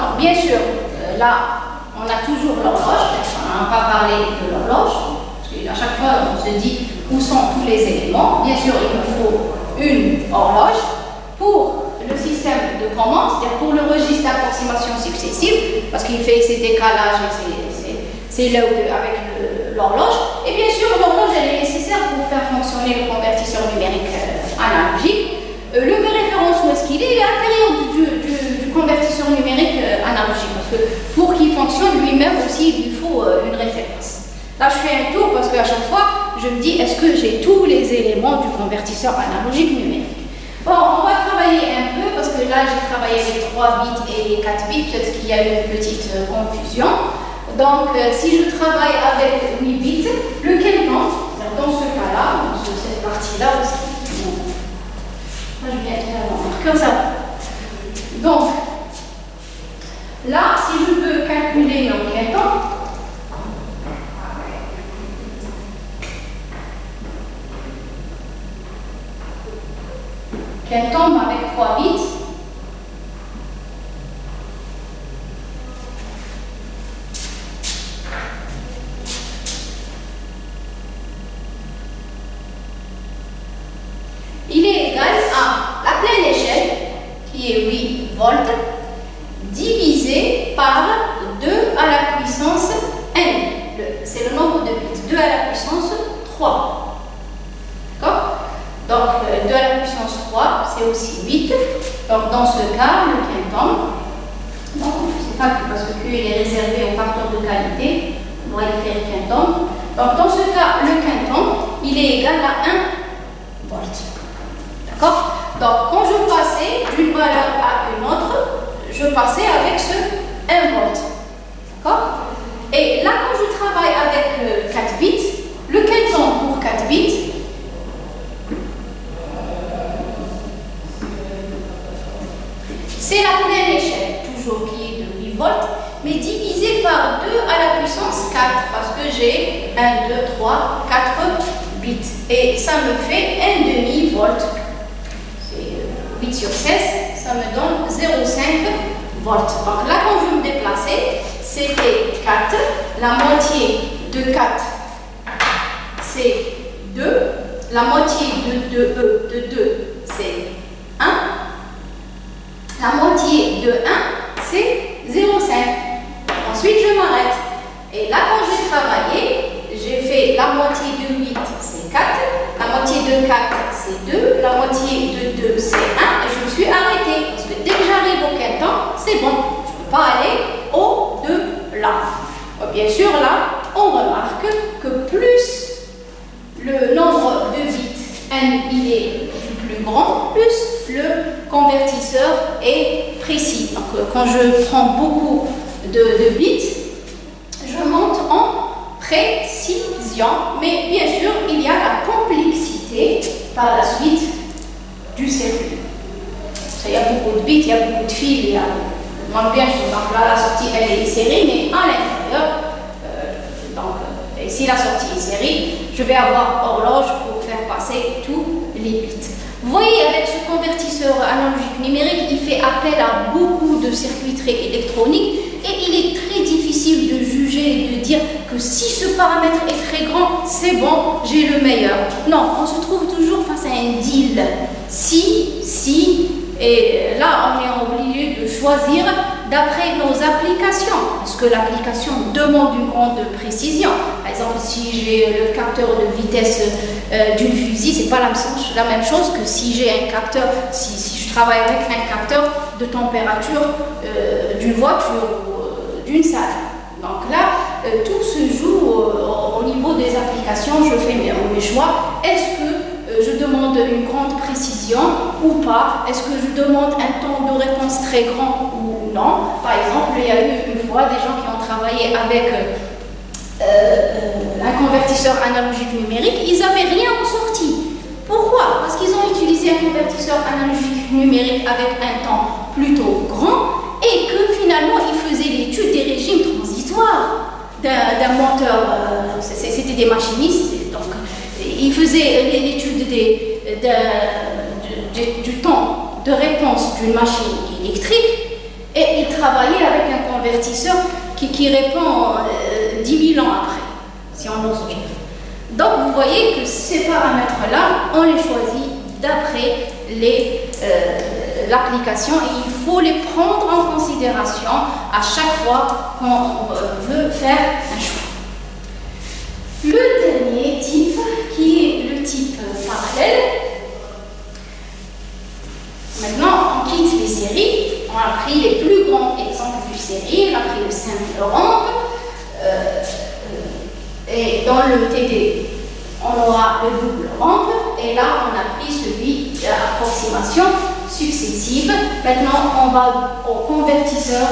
Donc bien sûr, là, on a toujours l'horloge, on n'a pas parlé de l'horloge, parce qu'à chaque fois, on se dit où sont tous les éléments. Bien sûr, il nous faut une horloge pour le système de commande, c'est-à-dire pour le registre d'approximation successive, parce qu'il fait ses décalages et ses loads avec l'horloge. Et bien sûr, l'horloge, elle est nécessaire pour faire fonctionner le convertisseur numérique analogique. Le de référence, où est-ce qu'il est? Il est à l'intérieur du convertisseur numérique analogique, parce que pour qu'il fonctionne lui-même aussi, il lui faut une référence. Là, je fais un tour parce qu'à chaque fois, je me dis, est-ce que j'ai tous les éléments du convertisseur analogique numérique? Bon, on va travailler un peu, parce que là, j'ai travaillé avec 3 bits et 4 bits, peut-être qu'il y a eu une petite confusion. Donc, si je travaille avec 8 bits, lequel temps? Dans ce cas-là, dans cette partie-là aussi. Moi, je viens faire un marqueur, ça. Donc, là, si je veux calculer en quel temps, qu'elle tombe avec 3 bits, il est égal à la pleine échelle, qui est 8 volts, divisé par 2 à la puissance n. C'est le nombre de bits. 2 à la puissance 3. D'accord? Donc, 2 à la puissance 3, c'est aussi 8. Donc, dans ce cas, le quinton, donc, je ne sais pas, parce que Q est réservé au facteur de qualité, on va écrire quinton. Donc, dans ce cas, le quinton, il est égal à 1 volt. D'accord? Donc, quand je passais d'une valeur à une autre, je passais avec ce 1 volt. D'accord? Et là, quand je travaille avec 4 bits, le quinton pour 4 bits, c'est la pleine échelle, toujours qui est de 8 volts, mais divisé par 2 à la puissance 4, parce que j'ai 1, 2, 3, 4 bits. Et ça me fait 1,5 volt. C'est 8 sur 16, ça me donne 0,5 volts. Donc là, quand je me déplaçais, c'était 4. La moitié de 4, c'est 2. La moitié de 2, c'est 1. La moitié de 1, c'est 0,5. Ensuite, je m'arrête. Et là, quand j'ai travaillé, j'ai fait la moitié de 8, c'est 4. La moitié de 4, c'est 2. La moitié de 2, c'est 1. Et je me suis arrêtée. Parce que dès que j'arrive au quinton, c'est bon. Je ne peux pas aller au-delà. Bien sûr, là, on remarque que plus le nombre de bits n il est plus grand, plus le convertisseur est précis. Donc, quand je prends beaucoup de bits, je monte en précision. Mais bien sûr, il y a la complexité par la suite du circuit. Il y a beaucoup de bits, il y a beaucoup de fils, il y a... Donc, bien sûr, donc là, la sortie, elle est série, mais à l'intérieur, si la sortie est série, je vais avoir horloge pour faire passer tous les bits. Vous voyez, avec ce convertisseur analogique numérique, il fait appel à beaucoup de circuiterie électronique et il est très difficile de juger et de dire que si ce paramètre est très grand, c'est bon, j'ai le meilleur. Non, on se trouve toujours face à un deal. Si, et là, on est obligé de choisir d'après nos applications, parce que l'application demande une grande précision. Par exemple, si j'ai le capteur de vitesse d'une fusée, c'est pas la même chose que si j'ai un capteur, si je travaille avec un capteur de température d'une voiture ou d'une salle. Donc là, tout se joue au niveau des applications. Je fais mes choix. Est-ce que je demande une grande précision ou pas? Est-ce que je demande un temps de réponse très grand ou non? Par exemple, il y a eu une fois des gens qui ont travaillé avec un convertisseur analogique numérique, ils n'avaient rien en sortie. Pourquoi? Parce qu'ils ont utilisé un convertisseur analogique numérique avec un temps plutôt grand et que finalement ils faisaient l'étude des régimes transitoires d'un moteur. C'était des machinistes, donc ils faisaient l'étude du temps de réponse d'une machine électrique Et il travaillait avec un convertisseur qui répond 10 000 ans après, si on ose dire. Donc vous voyez que ces paramètres-là, on les choisit d'après l'application et il faut les prendre en considération à chaque fois qu'on veut faire un choix. Le dernier type, qui est le type parallèle. Maintenant, on quitte les séries. On a pris les plus grands exemples de série. On a pris le simple rampe. Et dans le TD, on aura le double rampe. Et là, on a pris celui d'approximation successive. Maintenant, on va au convertisseur.